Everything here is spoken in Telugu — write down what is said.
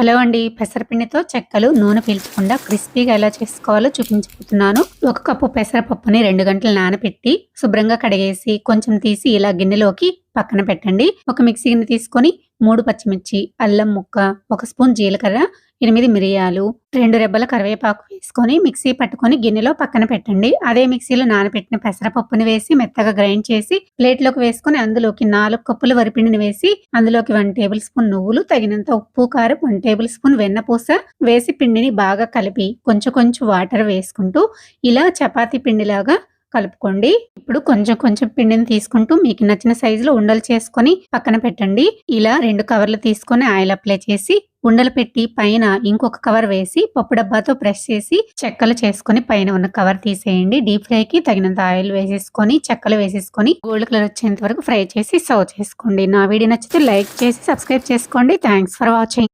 హలో అండి. పెసరపిండితో చెక్కలు నూనె పీల్చకుండా క్రిస్పీగా ఎలా చేసుకోవాలో చూపించబోతున్నాను. ఒక కప్పు పెసరపప్పుని 2 గంటలు నానబెట్టి శుభ్రంగా కడిగేసి కొంచెం తీసి ఇలా గిన్నెలోకి పక్కన పెట్టండి. ఒక మిక్సీ గిన్నె తీసుకొని 3 పచ్చిమిర్చి, అల్లం ముక్క, 1 స్పూన్ జీలకర్ర, 8 మిరియాలు, 2 రెబ్బల కరివేపాకు వేసుకొని మిక్సీ పట్టుకొని గిన్నెలో పక్కన పెట్టండి. అదే మిక్సీలో నానబెట్టిన పెసరపప్పుని వేసి మెత్తగా గ్రైండ్ చేసి ప్లేట్లోకి వేసుకొని అందులోకి 4 కప్పుల వరిపిండిని వేసి అందులోకి 1 టేబుల్ స్పూన్ నువ్వులు, తగినంత ఉప్పు, కారం, 1 టేబుల్ స్పూన్ వెన్నపూస వేసి పిండిని బాగా కలిపి కొంచెం కొంచెం వాటర్ వేసుకుంటూ ఇలా చపాతీ పిండిలాగా కలుపుకోండి. ఇప్పుడు కొంచెం కొంచెం పిండిని తీసుకుంటూ మీకు నచ్చిన సైజులో ఉండలు చేసుకొని పక్కన పెట్టండి. ఇలా 2 కవర్లు తీసుకొని ఆయిల్ అప్లై చేసి ఉండలు పెట్టి పైన ఇంకొక కవర్ వేసి పప్పు డబ్బాతో ప్రెస్ చేసి చెక్కలు చేసుకొని పైన ఉన్న కవర్ తీసేయండి. డీప్ ఫ్రైకి తగినంత ఆయిల్ వేసేసుకొని చెక్కలు వేసేసుకొని గోల్డ్ కలర్ వచ్చేంత వరకు ఫ్రై చేసి సర్వ్ చేసుకోండి. నా వీడియో నచ్చితే లైక్ చేసి సబ్స్క్రైబ్ చేసుకోండి. Thanks for watching.